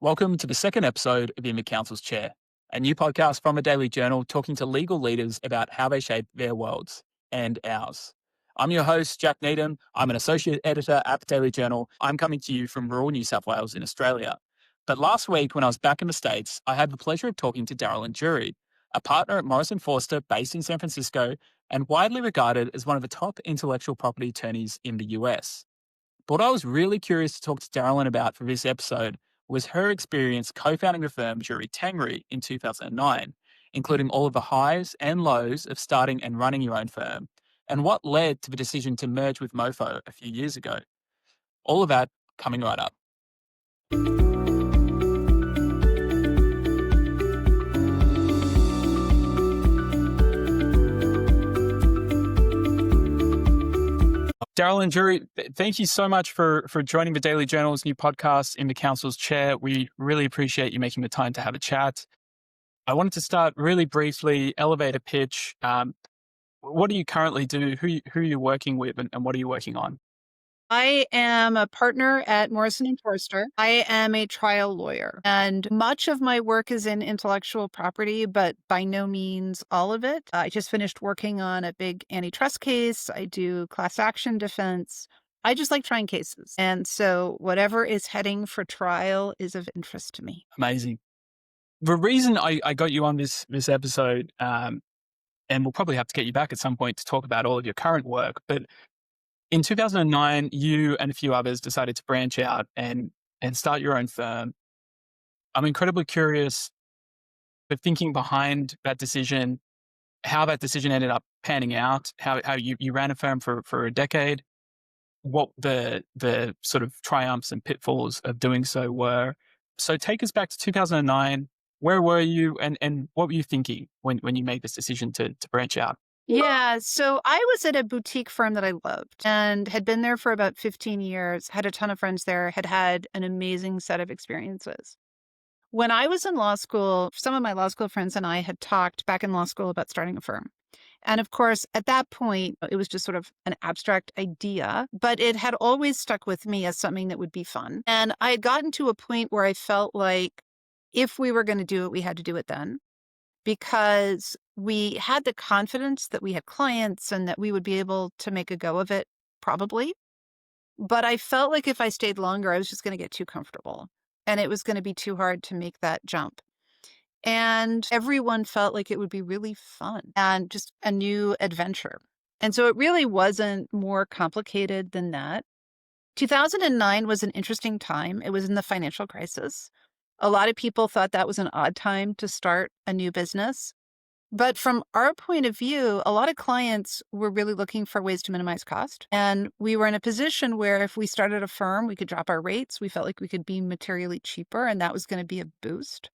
Welcome to the second episode of In the Counsel's Chair, a new podcast from a daily journal talking to legal leaders about how they shape their worlds and ours. I'm your host, Jack Needham. I'm an associate editor at the Daily Journal. I'm coming to you from rural New South Wales in Australia. But last week, when I was back in the States, I had the pleasure of talking to Daralyn Durie, a partner at Morrison Foerster based in San Francisco and widely regarded as one of the top intellectual property attorneys in the US. But what I was really curious to talk to Daralyn about for this episode was her experience co-founding the firm Durie Tangri in 2009, including all of the highs and lows of starting and running your own firm, and what led to the decision to merge with Mofo a few years ago. All of that coming right up. Daralyn Durie, thank you so much for joining the Daily Journal's new podcast, In the Counsel's Chair. We really appreciate you making the time to have a chat. I wanted to start really briefly, elevator pitch. What do you currently do? Who are you working with and what are you working on? I am a partner at Morrison Foerster. I am a trial lawyer, and much of my work is in intellectual property, but by no means all of it. I just finished working on a big antitrust case. I do class action defense. I just like trying cases. And so whatever is heading for trial is of interest to me. Amazing. The reason I got you on this episode, and we'll probably have to get you back at some point to talk about all of your current work, but in 2009, you and a few others decided to branch out and start your own firm. I'm incredibly curious the thinking behind that decision, how that decision ended up panning out, how you ran a firm for a decade, what the sort of triumphs and pitfalls of doing so were. So take us back to 2009. Where were you and what were you thinking when you made this decision to branch out? Yeah, so I was at a boutique firm that I loved and had been there for about 15 years, had a ton of friends there, had had an amazing set of experiences. When I was in law school, some of my law school friends and I had talked back in law school about starting a firm. And of course, at that point, it was just sort of an abstract idea, but it had always stuck with me as something that would be fun. And I had gotten to a point where I felt like if we were going to do it, we had to do it then, because we had the confidence that we had clients and that we would be able to make a go of it, probably. But I felt like if I stayed longer, I was just going to get too comfortable and it was going to be too hard to make that jump. And everyone felt like it would be really fun and just a new adventure. And so it really wasn't more complicated than that. 2009 was an interesting time. It was in the financial crisis. A lot of people thought that was an odd time to start a new business. But from our point of view, a lot of clients were really looking for ways to minimize cost. And we were in a position where if we started a firm, we could drop our rates. We felt like we could be materially cheaper, and that was going to be a boost.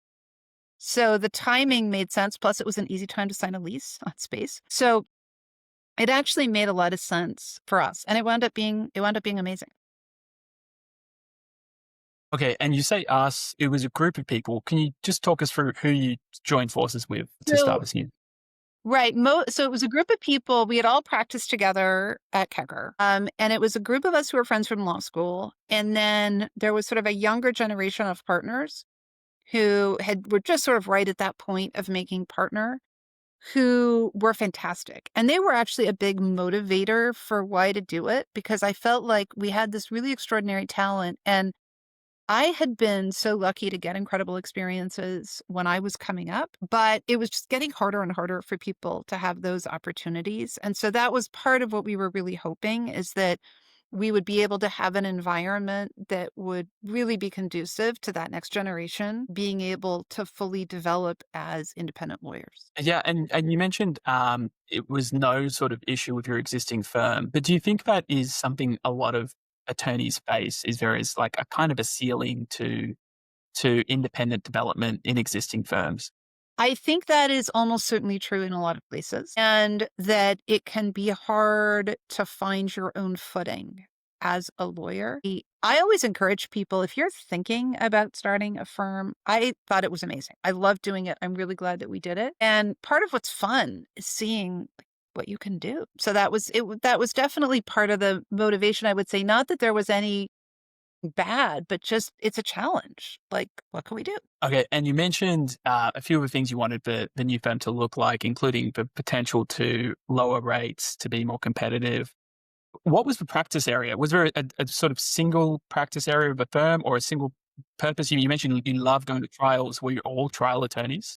So the timing made sense. Plus, it was an easy time to sign a lease on space. So it actually made a lot of sense for us. And it wound up being amazing. Okay, and you say us, it was a group of people. Can you just talk us through who you joined forces with to start this here? Right. So it was a group of people. We had all practiced together at Kecker. And it was a group of us who were friends from law school. And then there was sort of a younger generation of partners who were just sort of right at that point of making partner, who were fantastic. And they were actually a big motivator for why to do it, because I felt like we had this really extraordinary talent. And I had been so lucky to get incredible experiences when I was coming up, but it was just getting harder and harder for people to have those opportunities. And so that was part of what we were really hoping, is that we would be able to have an environment that would really be conducive to that next generation being able to fully develop as independent lawyers. Yeah, and you mentioned it was no sort of issue with your existing firm, but do you think that is something a lot of attorneys face? Is there is like a kind of a ceiling to independent development in existing firms? I think that is almost certainly true in a lot of places, and that it can be hard to find your own footing as a lawyer. I always encourage people, if you're thinking about starting a firm, I thought it was amazing. I love doing it. I'm really glad that we did it. And part of what's fun is seeing what you can do. So that was definitely part of the motivation, I would say. Not that there was any bad, but just it's a challenge. Like, what can we do? Okay. And you mentioned a few of the things you wanted the new firm to look like, including the potential to lower rates to be more competitive. What was the practice area? Was there a sort of single practice area of a firm or a single purpose? You mentioned you love going to trials. Were you all trial attorneys?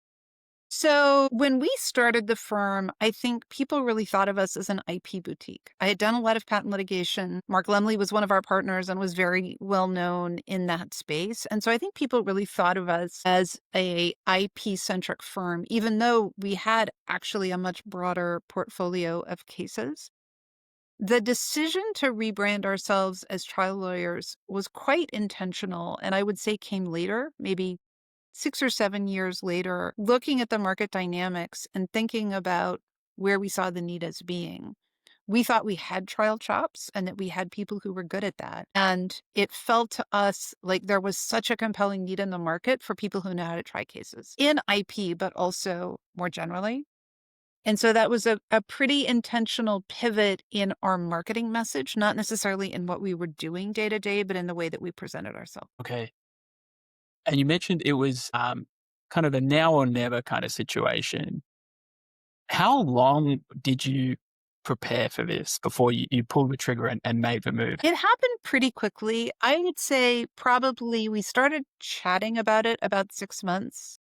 So when we started the firm, I think people really thought of us as an IP boutique. I had done a lot of patent litigation. Mark Lemley was one of our partners and was very well known in that space. And so I think people really thought of us as a IP centric firm, even though we had actually a much broader portfolio of cases. The decision to rebrand ourselves as trial lawyers was quite intentional, and I would say came later, maybe 6 or 7 years later, looking at the market dynamics and thinking about where we saw the need as being. We thought we had trial chops and that we had people who were good at that. And it felt to us like there was such a compelling need in the market for people who know how to try cases in IP, but also more generally. And so that was a pretty intentional pivot in our marketing message, not necessarily in what we were doing day to day, but in the way that we presented ourselves. Okay. And you mentioned it was kind of a now or never kind of situation. How long did you prepare for this before you pulled the trigger and made the move? It happened pretty quickly. I would say probably we started chatting about it about 6 months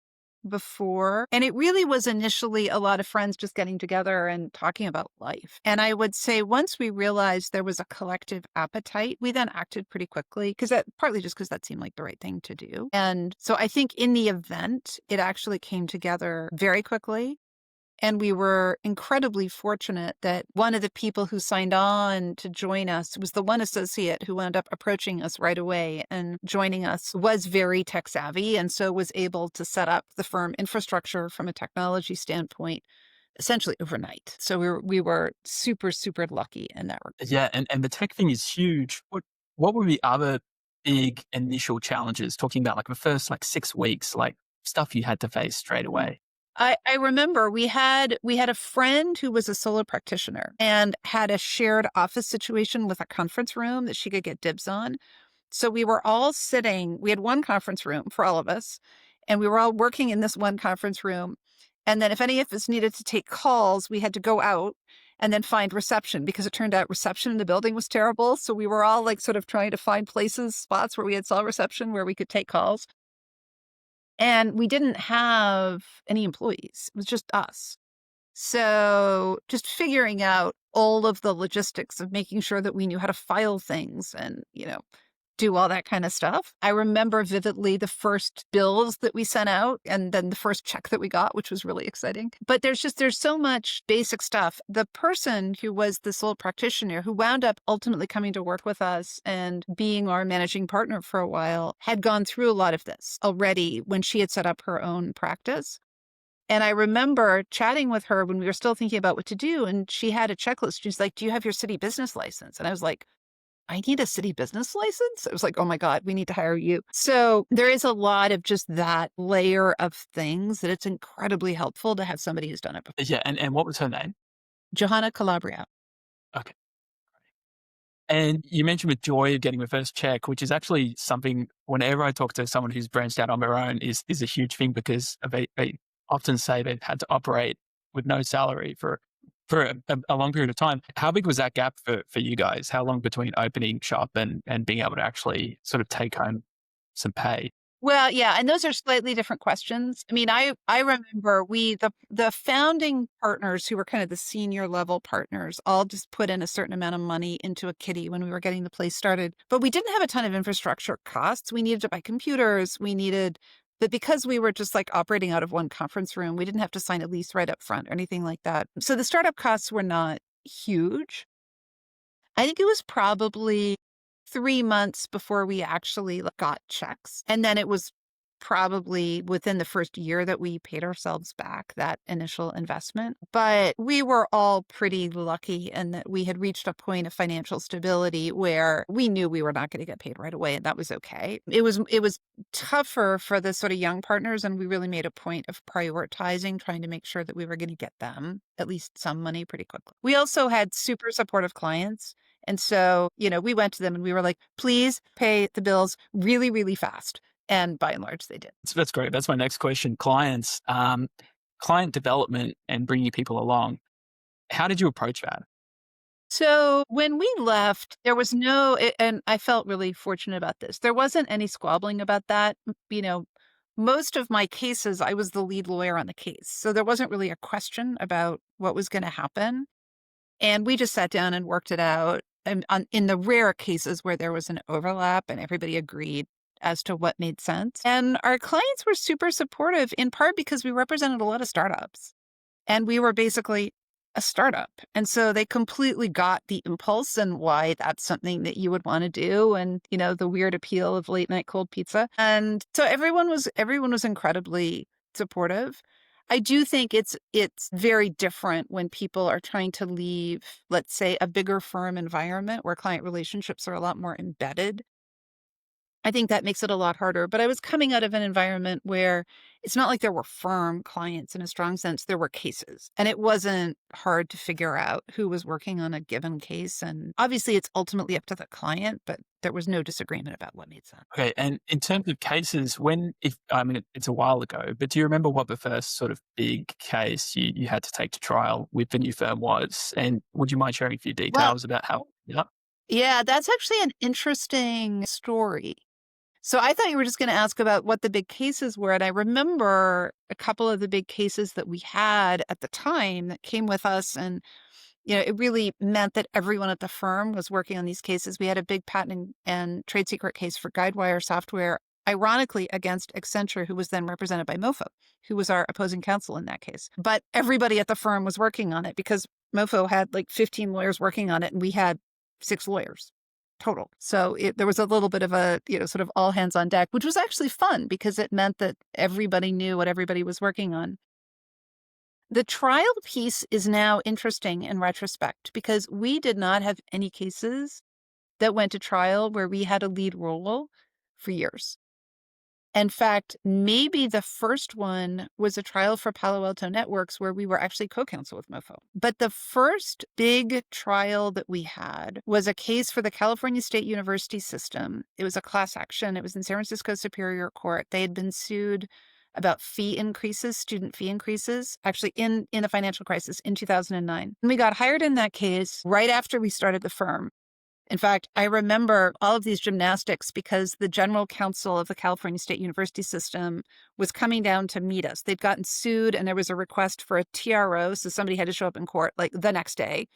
before. And it really was initially a lot of friends just getting together and talking about life. And I would say once we realized there was a collective appetite, we then acted pretty quickly because that partly just because that seemed like the right thing to do. And so I think in the event, it actually came together very quickly. And we were incredibly fortunate that one of the people who signed on to join us was the one associate who wound up approaching us right away and joining us was very tech savvy and so was able to set up the firm infrastructure from a technology standpoint essentially overnight. So we were super, super lucky in that regard. Yeah, and the tech thing is huge. What were the other big initial challenges? Talking about like the first like 6 weeks, like stuff you had to face straight away. I remember we had a friend who was a solo practitioner and had a shared office situation with a conference room that she could get dibs on. So we were all sitting, we had one conference room for all of us, and we were all working in this one conference room. And then if any of us needed to take calls, we had to go out and then find reception because it turned out reception in the building was terrible. So we were all like sort of trying to find places, spots where we had cell reception where we could take calls. And we didn't have any employees. It was just us. So just figuring out all of the logistics of making sure that we knew how to file things and, do all that kind of stuff. I remember vividly the first bills that we sent out and then the first check that we got, which was really exciting. But there's so much basic stuff. The person who was the sole practitioner who wound up ultimately coming to work with us and being our managing partner for a while had gone through a lot of this already when she had set up her own practice. And I remember chatting with her when we were still thinking about what to do. And she had a checklist. She's like, "Do you have your city business license?" And I was like, "I need a city business license?" I was like, "Oh my God, we need to hire you." So there is a lot of just that layer of things that it's incredibly helpful to have somebody who's done it before. Yeah, and what was her name? Johanna Calabria. Okay. And you mentioned with joy of getting the first check, which is actually something whenever I talk to someone who's branched out on their own is a huge thing because they often say they've had to operate with no salary for a long period of time. How big was that gap for you guys? How long between opening shop and being able to actually sort of take home some pay? Well, yeah, and those are slightly different questions. I mean, I remember the founding partners who were kind of the senior level partners all just put in a certain amount of money into a kitty when we were getting the place started. But we didn't have a ton of infrastructure costs. We needed to buy computers. But because we were just like operating out of one conference room, we didn't have to sign a lease right up front or anything like that. So the startup costs were not huge. I think it was probably 3 months before we actually got checks. And then it was probably within the first year that we paid ourselves back that initial investment. But we were all pretty lucky in that we had reached a point of financial stability where we knew we were not going to get paid right away, and that was okay. It was tougher for the sort of young partners, and we really made a point of prioritizing trying to make sure that we were going to get them at least some money pretty quickly. We also had super supportive clients. And so, we went to them and we were like, please pay the bills really, really fast. And by and large, they did. So that's great. That's my next question. Clients, client development and bringing people along. How did you approach that? So when we left, there was and I felt really fortunate about this. There wasn't any squabbling about that. Most of my cases, I was the lead lawyer on the case. So there wasn't really a question about what was going to happen. And we just sat down and worked it out. And in the rare cases where there was an overlap and everybody agreed as to what made sense. And our clients were super supportive, in part because we represented a lot of startups. And we were basically a startup. And so they completely got the impulse and why that's something that you would want to do. And, the weird appeal of late night cold pizza. And so everyone was incredibly supportive. I do think it's very different when people are trying to leave, let's say, a bigger firm environment where client relationships are a lot more embedded. I think that makes it a lot harder. But I was coming out of an environment where it's not like there were firm clients in a strong sense. There were cases. And it wasn't hard to figure out who was working on a given case. And obviously, it's ultimately up to the client, but there was no disagreement about what made sense. Okay. And in terms of cases, it's a while ago, but do you remember what the first sort of big case you had to take to trial with the new firm was? And would you mind sharing a few details about how? Yeah, that's actually an interesting story. So I thought you were just going to ask about what the big cases were. And I remember a couple of the big cases that we had at the time that came with us. And, it really meant that everyone at the firm was working on these cases. We had a big patent and trade secret case for Guidewire software, ironically against Accenture, who was then represented by Mofo, who was our opposing counsel in that case. But everybody at the firm was working on it because Mofo had like 15 lawyers working on it and we had 6 lawyers total. So there was a little bit of a, sort of all hands on deck, which was actually fun because it meant that everybody knew what everybody was working on. The trial piece is now interesting in retrospect because we did not have any cases that went to trial where we had a lead role for years. In fact, maybe the first one was a trial for Palo Alto Networks where we were actually co-counsel with Mofo. But the first big trial that we had was a case for the California State University system. It was a class action. It was in San Francisco Superior Court. They had been sued about student fee increases, actually in the financial crisis in 2009. And we got hired in that case right after we started the firm. In fact, I remember all of these gymnastics because the general counsel of the California State University system was coming down to meet us. They'd gotten sued and there was a request for a TRO, so somebody had to show up in court like the next day.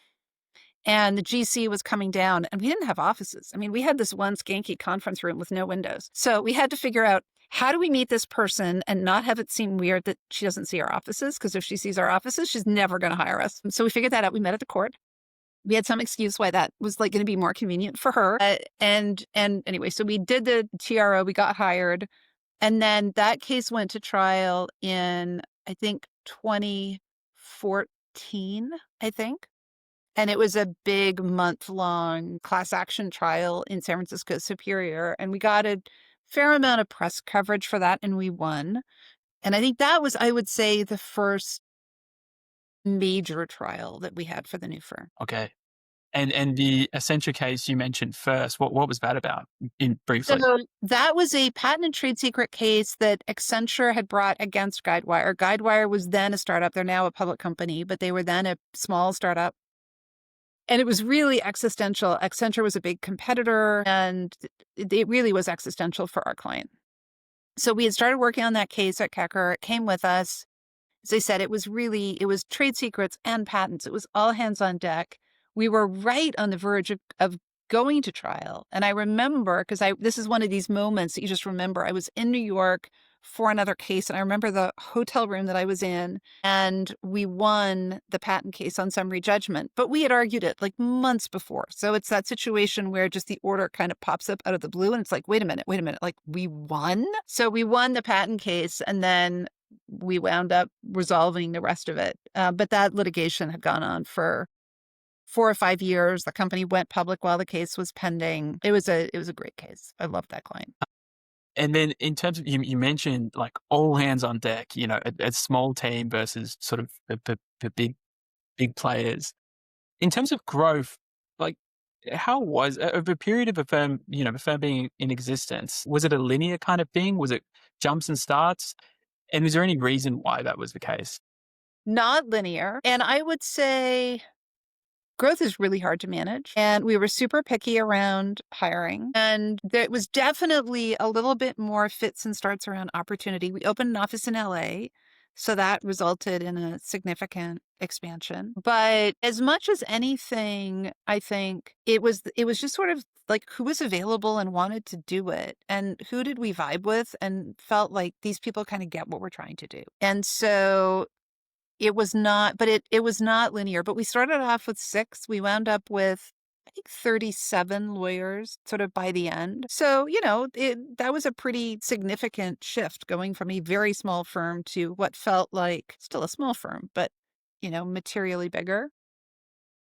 And the GC was coming down and we didn't have offices. I mean, we had this one skanky conference room with no windows. So we had to figure out, how do we meet this person and not have it seem weird that she doesn't see our offices? Because if she sees our offices, she's never going to hire us. So we figured that out. We met at the court. We had some excuse why that was like going to be more convenient for her. And anyway, so we did the TRO, we got hired. And then that case went to trial in, I think, 2014, I think. And it was a big month-long class action trial in San Francisco Superior. And we got a fair amount of press coverage for that and we won. And I think that was, I would say, the first major trial that we had for the new firm. Okay. And the Accenture case you mentioned first, what was that about briefly? So that was a patent and trade secret case that Accenture had brought against Guidewire. Guidewire was then a startup. They're now a public company, but they were then a small startup. And it was really existential. Accenture was a big competitor and it really was existential for our client. So we had started working on that case at Kecker. It came with us. As I said, it was trade secrets and patents. It was all hands on deck. We were right on the verge of going to trial. And I remember, because this is one of these moments that you just remember, I was in New York for another case. And I remember the hotel room that I was in, and we won the patent case on summary judgment. But we had argued it like months before. So it's that situation where just the order kind of pops up out of the blue. And it's like, wait a minute, like we won? So we won the patent case and then we wound up resolving the rest of it. But that litigation had gone on for 4 or 5 years. The company went public while the case was pending. It was a great case. I loved that client. And then in terms of, you mentioned like all hands on deck, a small team versus sort of the big players. In terms of growth, like how was over a period of a firm, the firm being in existence, was it a linear kind of thing? Was it jumps and starts? And is there any reason why that was the case? Not linear. And I would say growth is really hard to manage. And we were super picky around hiring. And there was definitely a little bit more fits and starts around opportunity. We opened an office in LA. So that resulted in a significant expansion. But as much as anything, I think it was just sort of like who was available and wanted to do it and who did we vibe with and felt like these people kind of get what we're trying to do. And so it was not, but it was not linear. But we started off with 6. We wound up with, I think, 37 lawyers sort of by the end. So, that was a pretty significant shift going from a very small firm to what felt like still a small firm, but, materially bigger.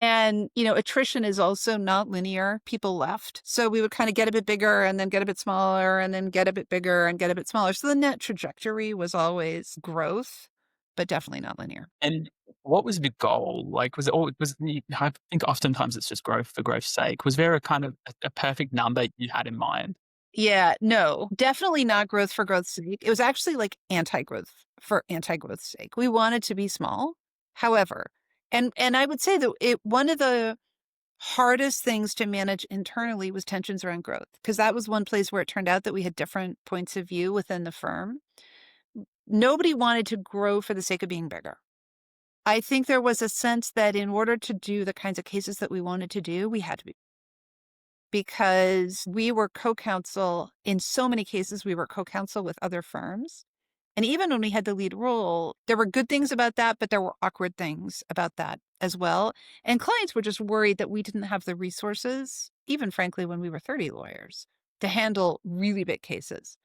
And, attrition is also not linear. People left. So we would kind of get a bit bigger and then get a bit smaller and then get a bit bigger and get a bit smaller. So the net trajectory was always growth, but definitely not linear. And what was the goal? Like, was it all, I think oftentimes it's just growth for growth's sake. Was there a kind of a perfect number you had in mind? Yeah, no, definitely not growth for growth's sake. It was actually like anti-growth for anti-growth's sake. We wanted to be small. However, and I would say that one of the hardest things to manage internally was tensions around growth, because that was one place where it turned out that we had different points of view within the firm. Nobody wanted to grow for the sake of being bigger. I think there was a sense that in order to do the kinds of cases that we wanted to do, we had to be, because we were co-counsel in so many cases. We were co-counsel with other firms. And even when we had the lead role, there were good things about that, but there were awkward things about that as well. And clients were just worried that we didn't have the resources, even frankly, when we were 30 lawyers, to handle really big cases.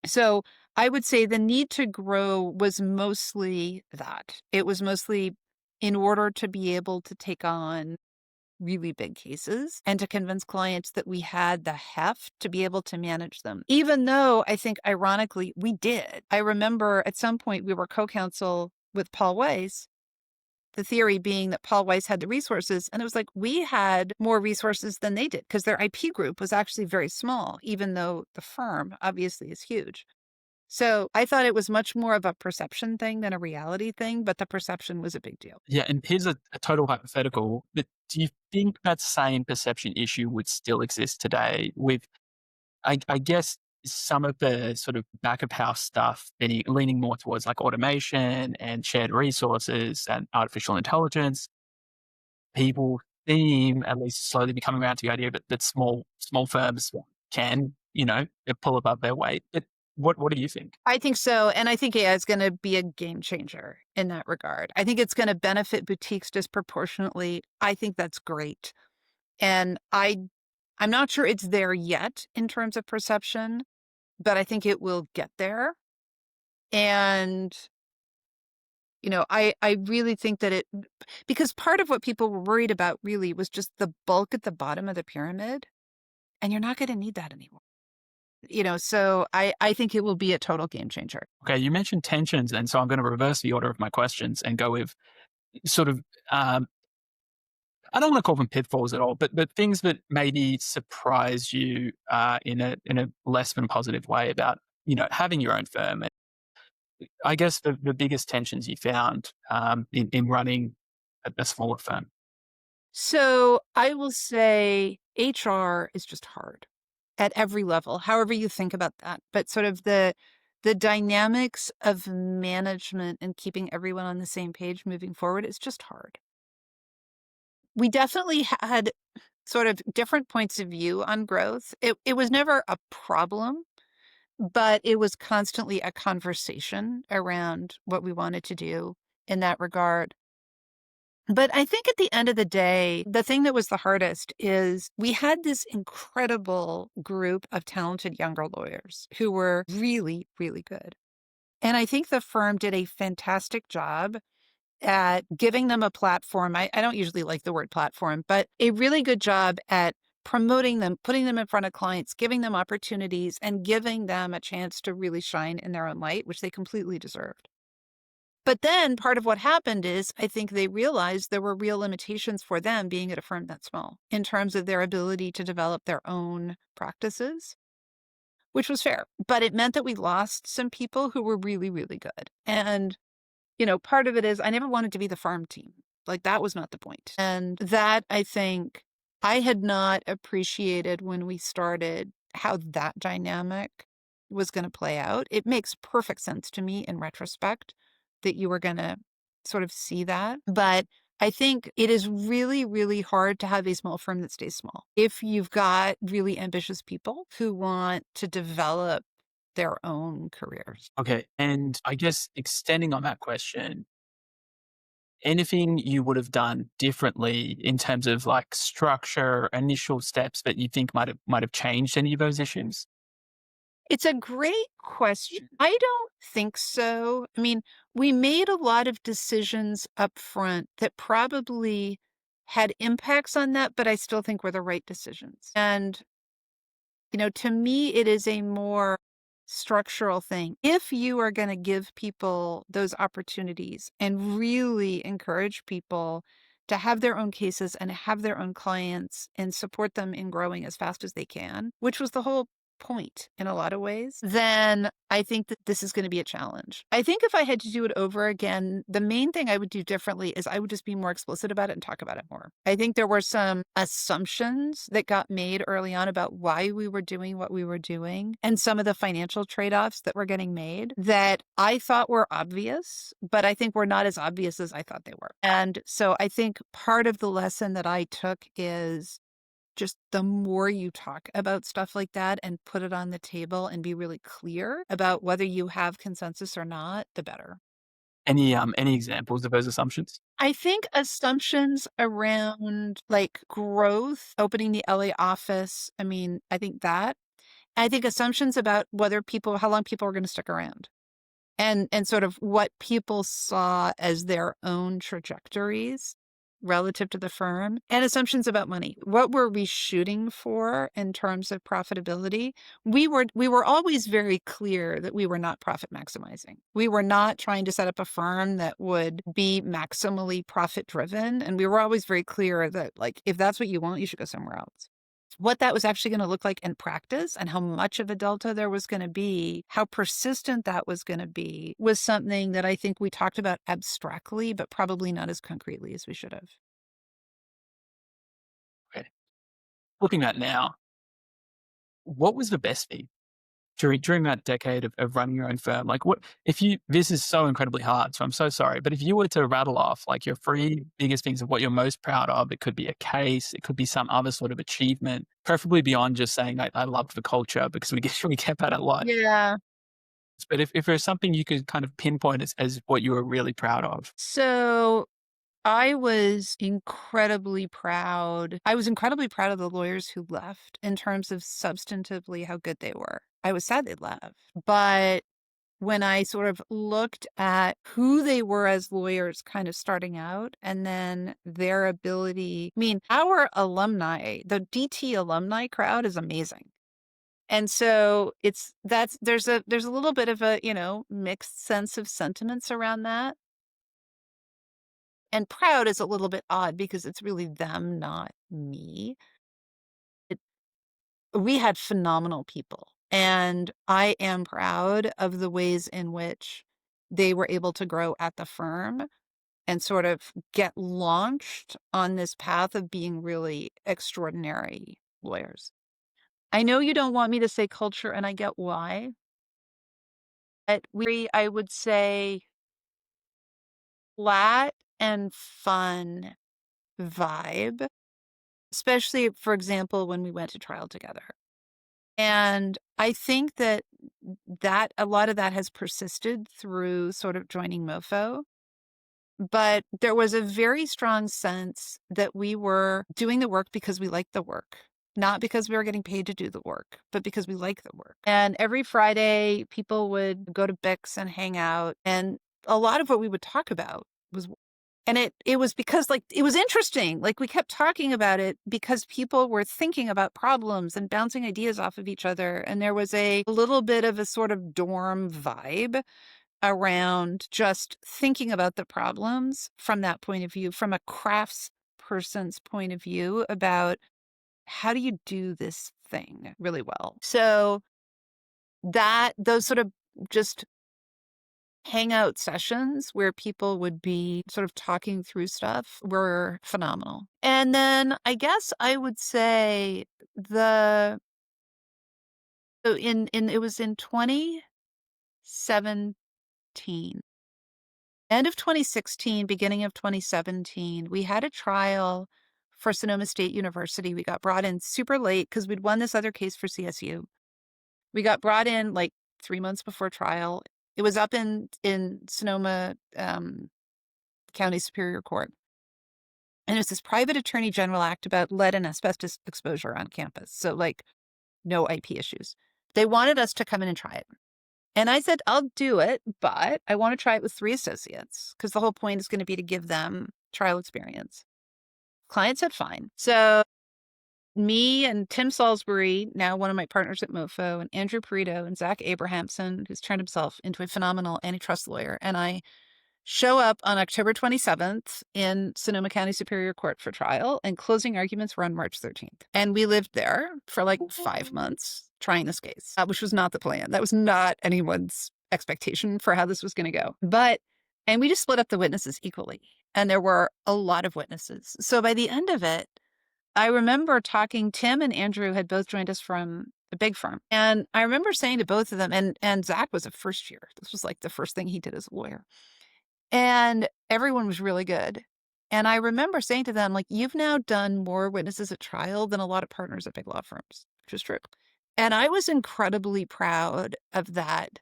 So I would say the need to grow was mostly that. It was mostly in order to be able to take on really big cases and to convince clients that we had the heft to be able to manage them. Even though I think, ironically, we did. I remember at some point we were co-counsel with Paul Weiss, the theory being that Paul Weiss had the resources. And it was like we had more resources than they did because their IP group was actually very small, even though the firm obviously is huge. So I thought it was much more of a perception thing than a reality thing, but the perception was a big deal. Yeah, and here's a total hypothetical, but do you think that same perception issue would still exist today with, I guess, some of the sort of back of house stuff leaning more towards like automation and shared resources and artificial intelligence? People seem at least slowly becoming around to the idea that small firms can, pull above their weight. But what do you think? I think so. And I think AI is going to be a game changer in that regard. I think it's going to benefit boutiques disproportionately. I think that's great. And I'm not sure it's there yet in terms of perception, but I think it will get there. And, I really think that because part of what people were worried about really was just the bulk at the bottom of the pyramid. And you're not going to need that anymore. So I think it will be a total game changer. Okay, you mentioned tensions, and so I'm going to reverse the order of my questions and go with sort of I don't want to call them pitfalls at all, but things that maybe surprise you in a less than positive way about having your own firm. And I guess the biggest tensions you found in running a smaller firm. So I will say HR is just hard at every level, however you think about that. But sort of the dynamics of management and keeping everyone on the same page moving forward is just hard. We definitely had sort of different points of view on growth. It was never a problem, but it was constantly a conversation around what we wanted to do in that regard. But I think at the end of the day, the thing that was the hardest is we had this incredible group of talented younger lawyers who were really, really good. And I think the firm did a fantastic job at giving them a platform. I don't usually like the word platform, but a really good job at promoting them, putting them in front of clients, giving them opportunities, and giving them a chance to really shine in their own light, which they completely deserved. But then part of what happened is I think they realized there were real limitations for them being at a firm that small in terms of their ability to develop their own practices, which was fair. But it meant that we lost some people who were really, really good. And, part of it is I never wanted to be the farm team. Like that was not the point. And that I think I had not appreciated when we started how that dynamic was going to play out. It makes perfect sense to me in retrospect that you were going to sort of see that. But I think it is really, really hard to have a small firm that stays small if you've got really ambitious people who want to develop their own careers. Okay. And I guess extending on that question, anything you would have done differently in terms of like structure, initial steps that you think might have changed any of those issues? It's a great question. I don't think so. I mean, we made a lot of decisions up front that probably had impacts on that, but I still think were the right decisions. And, to me, it is a more structural thing. If you are going to give people those opportunities and really encourage people to have their own cases and have their own clients and support them in growing as fast as they can, which was the whole point in a lot of ways, then I think that this is going to be a challenge. I think if I had to do it over again, the main thing I would do differently is I would just be more explicit about it and talk about it more. I think there were some assumptions that got made early on about why we were doing what we were doing and some of the financial trade-offs that were getting made that I thought were obvious, but I think were not as obvious as I thought they were. And so I think part of the lesson that I took is just the more you talk about stuff like that and put it on the table and be really clear about whether you have consensus or not, the better. Any examples of those assumptions? I think assumptions around like growth, opening the LA office. I mean, I think that. I think assumptions about how long people are going to stick around. And sort of what people saw as their own trajectories relative to the firm, and assumptions about money. What were we shooting for in terms of profitability? We were always very clear that we were not profit maximizing. We were not trying to set up a firm that would be maximally profit driven. And we were always very clear that like, if that's what you want, you should go somewhere else. What that was actually going to look like in practice and how much of a delta there was going to be, how persistent that was going to be, was something that I think we talked about abstractly, but probably not as concretely as we should have. Okay. Looking at now, what was the best thing during that decade of running your own firm? Like this is so incredibly hard, so I'm so sorry, but if you were to rattle off like your three biggest things of what you're most proud of, it could be a case, it could be some other sort of achievement, preferably beyond just saying I loved the culture, because we get that a lot. Yeah. But if there's something you could kind of pinpoint as what you were really proud of. So I was incredibly proud. I was incredibly proud of the lawyers who left in terms of substantively how good they were. I was sad they left, but when I sort of looked at who they were as lawyers kind of starting out and then their ability, I mean, our alumni, the DT alumni crowd is amazing. And so there's a little bit of a, mixed sense of sentiments around that. And proud is a little bit odd because it's really them, not me. We had phenomenal people. And I am proud of the ways in which they were able to grow at the firm and sort of get launched on this path of being really extraordinary lawyers. I know you don't want me to say culture, and I get why. But I would say, flat and fun vibe, especially, for example, when we went to trial together. And I think that a lot of that has persisted through sort of joining MoFo. But there was a very strong sense that we were doing the work because we liked the work, not because we were getting paid to do the work, but because we liked the work. And every Friday, people would go to Bix and hang out. And a lot of what we would talk about was, and it was because like, it was interesting. Like we kept talking about it because people were thinking about problems and bouncing ideas off of each other. And there was a little bit of a sort of dorm vibe around just thinking about the problems from that point of view, from a craftsperson's point of view about how do you do this thing really well. So those sort of just hangout sessions where people would be sort of talking through stuff were phenomenal. And then I guess I would say it was in 2017, end of 2016, beginning of 2017, we had a trial for Sonoma State University. We got brought in super late because we'd won this other case for CSU. We got brought in like 3 months before trial. It was up in Sonoma County Superior Court. And it was this Private Attorney General Act about lead and asbestos exposure on campus. So like no IP issues. They wanted us to come in and try it. And I said, I'll do it, but I want to try it with 3 associates because the whole point is going to be to give them trial experience. Client said fine. So me and Tim Salisbury, now one of my partners at MoFo, and Andrew Perito and Zach Abrahamson, who's turned himself into a phenomenal antitrust lawyer, and I show up on October 27th in Sonoma County Superior Court for trial, and closing arguments were on March 13th. And we lived there for like 5 months trying this case, which was not the plan. That was not anyone's expectation for how this was going to go. And we just split up the witnesses equally. And there were a lot of witnesses. So by the end of it, I remember Tim and Andrew had both joined us from a big firm. And I remember saying to both of them, and Zach was a first year. This was like the first thing he did as a lawyer. And everyone was really good. And I remember saying to them, like, you've now done more witnesses at trial than a lot of partners at big law firms, which is true. And I was incredibly proud of that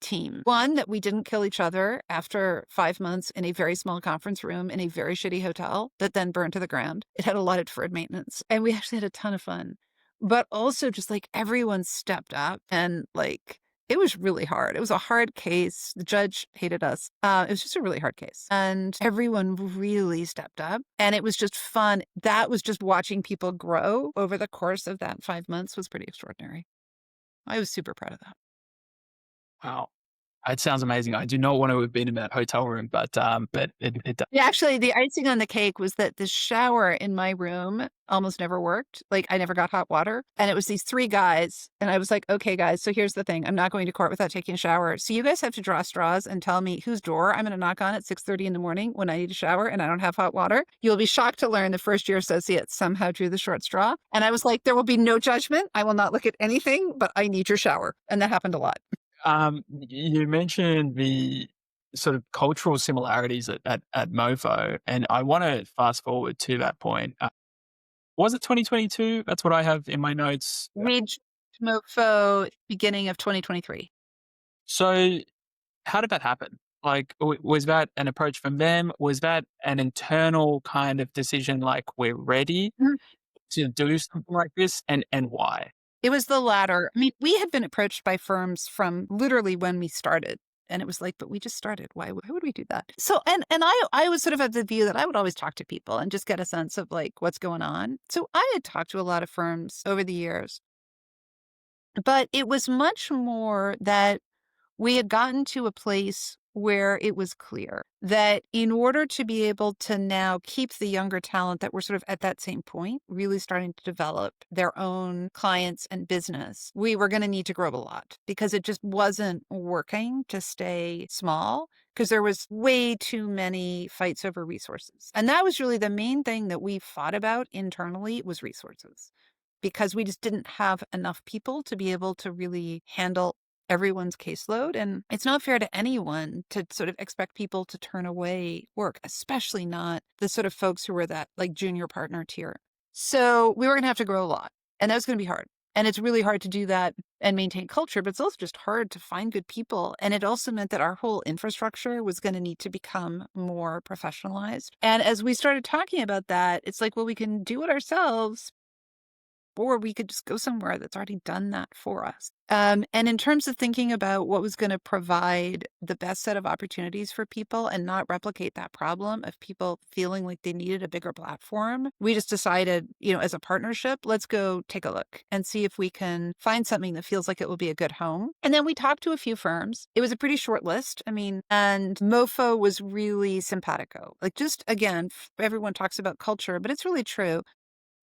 team. One, that we didn't kill each other after 5 months in a very small conference room in a very shitty hotel that then burned to the ground. It had a lot of deferred maintenance. And we actually had a ton of fun. But also just like everyone stepped up and like it was really hard. It was a hard case. The judge hated us. It was just a really hard case. And everyone really stepped up. And it was just fun. That was just watching people grow over the course of that 5 months was pretty extraordinary. I was super proud of that. Wow. It sounds amazing. I do not want to have been in that hotel room, but it does. Yeah, actually, the icing on the cake was that the shower in my room almost never worked. Like, I never got hot water. And it was these 3 guys. And I was like, okay, guys, so here's the thing. I'm not going to court without taking a shower. So you guys have to draw straws and tell me whose door I'm going to knock on at 6:30 in the morning when I need a shower and I don't have hot water. You'll be shocked to learn the first-year associates somehow drew the short straw. And I was like, there will be no judgment. I will not look at anything, but I need your shower. And that happened a lot. You mentioned the sort of cultural similarities at MoFo, and I want to fast forward to that point. Was it 2022? That's what I have in my notes. Reached MoFo beginning of 2023. So how did that happen? Like, was that an approach from them? Was that an internal kind of decision, like we're ready to do something like this, and why? It was the latter. I mean, we had been approached by firms from literally when we started. And it was like, but we just started. Why would we do that? So, and I was sort of of the view that I would always talk to people and just get a sense of like what's going on. So I had talked to a lot of firms over the years, but it was much more that we had gotten to a place where it was clear that in order to be able to now keep the younger talent that were sort of at that same point, really starting to develop their own clients and business, we were going to need to grow a lot because it just wasn't working to stay small because there was way too many fights over resources. And that was really the main thing that we fought about internally was resources because we just didn't have enough people to be able to really handle everyone's caseload. And it's not fair to anyone to sort of expect people to turn away work, especially not the sort of folks who were that like junior partner tier. So we were going to have to grow a lot and that was going to be hard. And it's really hard to do that and maintain culture, but it's also just hard to find good people. And it also meant that our whole infrastructure was going to need to become more professionalized. And as we started talking about that, it's like, well, we can do it ourselves, or we could just go somewhere that's already done that for us. And in terms of thinking about what was going to provide the best set of opportunities for people and not replicate that problem of people feeling like they needed a bigger platform, we just decided, as a partnership, let's go take a look and see if we can find something that feels like it will be a good home. And then we talked to a few firms. It was a pretty short list. And Mofo was really simpatico. Like, just again, everyone talks about culture, but it's really true.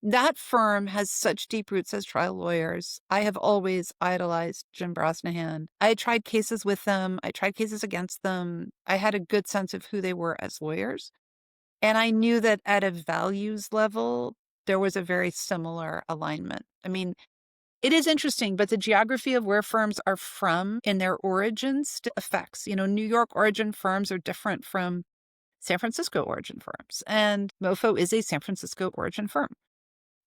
That firm has such deep roots as trial lawyers. I have always idolized Jim Brosnahan. I tried cases with them. I tried cases against them. I had a good sense of who they were as lawyers. And I knew that at a values level, there was a very similar alignment. It is interesting, but the geography of where firms are from in their origins affects. New York origin firms are different from San Francisco origin firms. And Mofo is a San Francisco origin firm.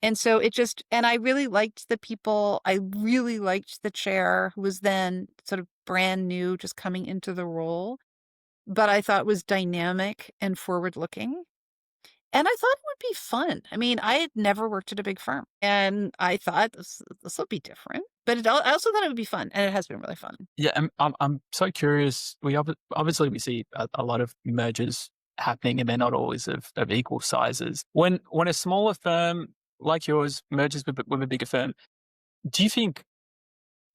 And so and I really liked the people. I really liked the chair, who was then sort of brand new, just coming into the role, but I thought was dynamic and forward looking. And I thought it would be fun. I had never worked at a big firm, and I thought this will be different, but I also thought it would be fun, and it has been really fun. Yeah, I'm so curious. Obviously we see a lot of mergers happening, and they're not always of equal sizes. When a smaller firm like yours merges with a bigger firm, do you think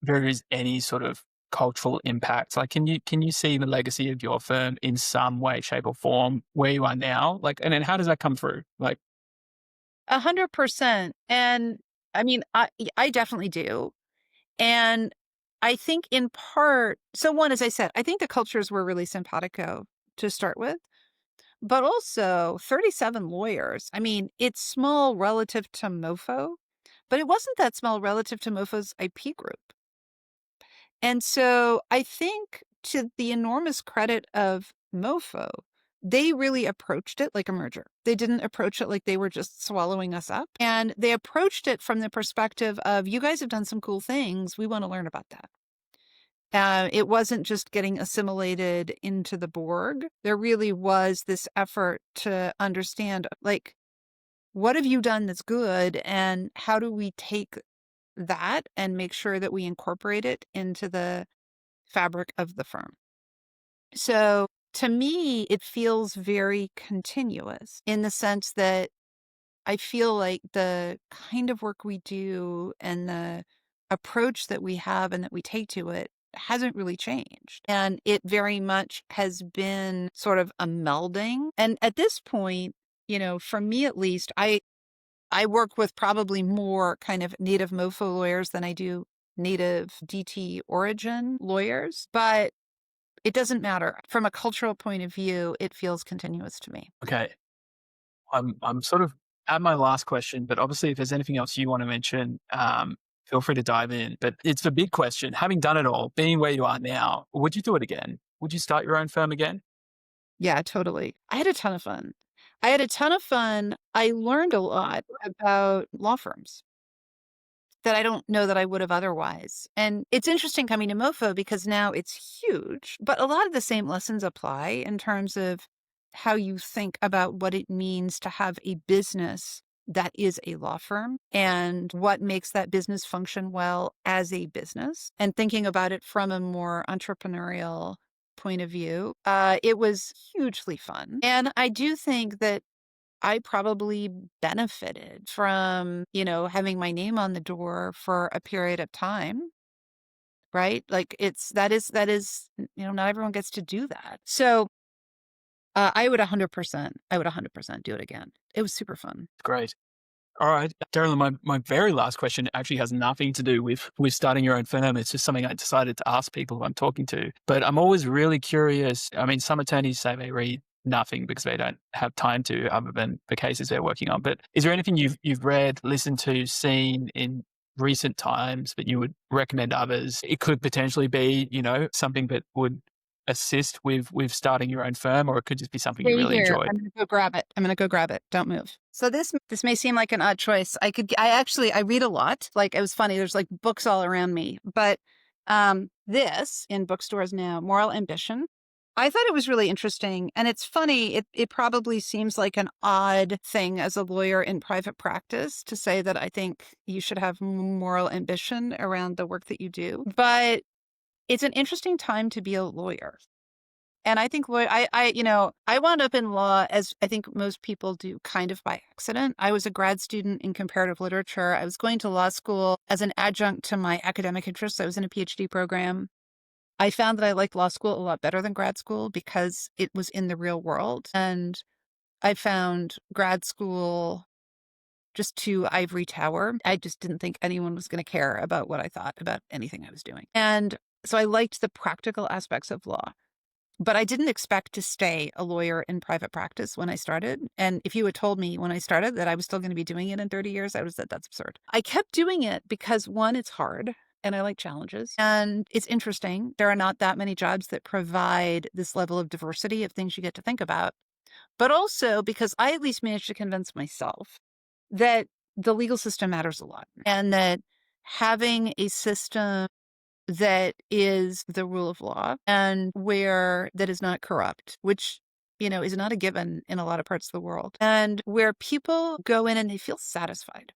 there is any sort of cultural impact? Like, can you see the legacy of your firm in some way, shape, or form where you are now? Like, and then how does that come through? Like, 100%. And I definitely do. And I think in part, so one, as I said, I think the cultures were really simpatico to start with, but also 37 lawyers. It's small relative to Mofo, but it wasn't that small relative to Mofo's IP group. And so I think, to the enormous credit of Mofo, they really approached it like a merger. They didn't approach it like they were just swallowing us up. And they approached it from the perspective of, you guys have done some cool things. We want to learn about that. It wasn't just getting assimilated into the Borg. There really was this effort to understand, like, what have you done that's good, and how do we take that and make sure that we incorporate it into the fabric of the firm. So to me, it feels very continuous in the sense that I feel like the kind of work we do and the approach that we have and that we take to it hasn't really changed. And it very much has been sort of a melding. And at this point, for me at least, I work with probably more kind of native Mofo lawyers than I do native DT origin lawyers, but it doesn't matter. From a cultural point of view, it feels continuous to me. okay, I'm sort of at my last question, but obviously if there's anything else you want to mention, feel free to dive in. But it's the big question. Having done it all, being where you are now, would you do it again? Would you start your own firm again? Yeah, totally. I had a ton of fun. I learned a lot about law firms that I don't know that I would have otherwise. And it's interesting coming to Mofo because now it's huge, but a lot of the same lessons apply in terms of how you think about what it means to have a business that is a law firm and what makes that business function well as a business, and thinking about it from a more entrepreneurial point of view. It was hugely fun. And I do think that I probably benefited from, having my name on the door for a period of time, right? Like, that is, not everyone gets to do that. So I would 100% do it again. It was super fun. Great. All right, Daralyn, my very last question actually has nothing to do with starting your own firm. It's just something I decided to ask people who I'm talking to. But I'm always really curious. Some attorneys say they read nothing because they don't have time to, other than the cases they're working on. But is there anything you've read, listened to, seen in recent times that you would recommend others? It could potentially be, something that would assist with starting your own firm, or it could just be something you really enjoy. I'm going to go grab it. Don't move. So this may seem like an odd choice. I read a lot. Like, it was funny. There's like books all around me, but this in bookstores now, Moral Ambition I thought it was really interesting. And it's funny, it probably seems like an odd thing as a lawyer in private practice to say that I think you should have moral ambition around the work that you do. But it's an interesting time to be a lawyer. And I think I wound up in law, as I think most people do, kind of by accident. I was a grad student in comparative literature. I was going to law school as an adjunct to my academic interests. I was in a PhD program. I found that I liked law school a lot better than grad school because it was in the real world. And I found grad school just too ivory tower. I just didn't think anyone was going to care about what I thought about anything I was doing. And so I liked the practical aspects of law. But I didn't expect to stay a lawyer in private practice when I started. And if you had told me when I started that I was still going to be doing it in 30 years, I would have said that's absurd. I kept doing it because, one, it's hard and I like challenges and it's interesting. There are not that many jobs that provide this level of diversity of things you get to think about. But also because I at least managed to convince myself that the legal system matters a lot and that having a system that is the rule of law and where that is not corrupt, which, is not a given in a lot of parts of the world, and where people go in and they feel satisfied.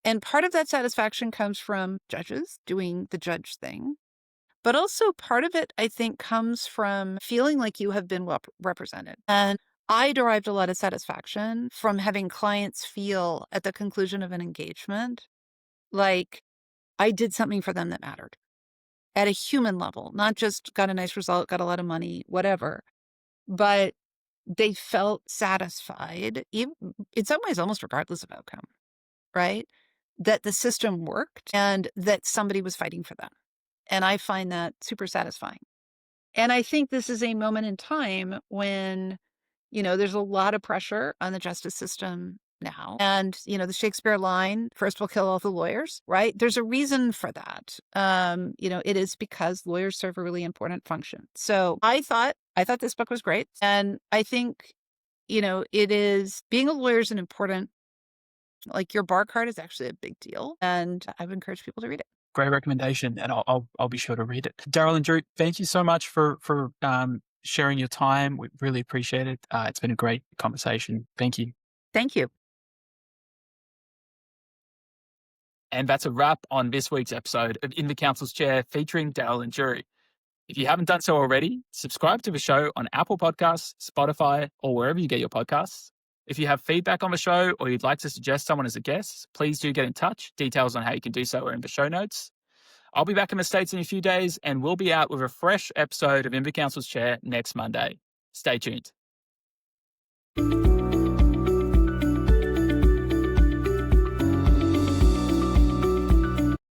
And part of that satisfaction comes from judges doing the judge thing. But also part of it, I think, comes from feeling like you have been well represented. And I derived a lot of satisfaction from having clients feel at the conclusion of an engagement like I did something for them that mattered. At a human level, not just got a nice result, got a lot of money, whatever, but they felt satisfied, even, in some ways, almost regardless of outcome, right? That the system worked and that somebody was fighting for them. And I find that super satisfying. And I think this is a moment in time when, there's a lot of pressure on the justice system now. And, the Shakespeare line, first we'll kill all the lawyers, right? There's a reason for that. It is because lawyers serve a really important function. So I thought this book was great. And I think, it is, being a lawyer is an important, like your bar card is actually a big deal. And I would encourage people to read it. Great recommendation, and I'll be sure to read it. Daralyn Durie, thank you so much for sharing your time. We really appreciate it. It's been a great conversation. Thank you. Thank you. And that's a wrap on this week's episode of In the Counsel's Chair featuring Daralyn Durie. If you haven't done so already, subscribe to the show on Apple Podcasts, Spotify, or wherever you get your podcasts. If you have feedback on the show or you'd like to suggest someone as a guest, please do get in touch. Details on how you can do so are in the show notes. I'll be back in the States in a few days and we'll be out with a fresh episode of In the Counsel's Chair next Monday. Stay tuned.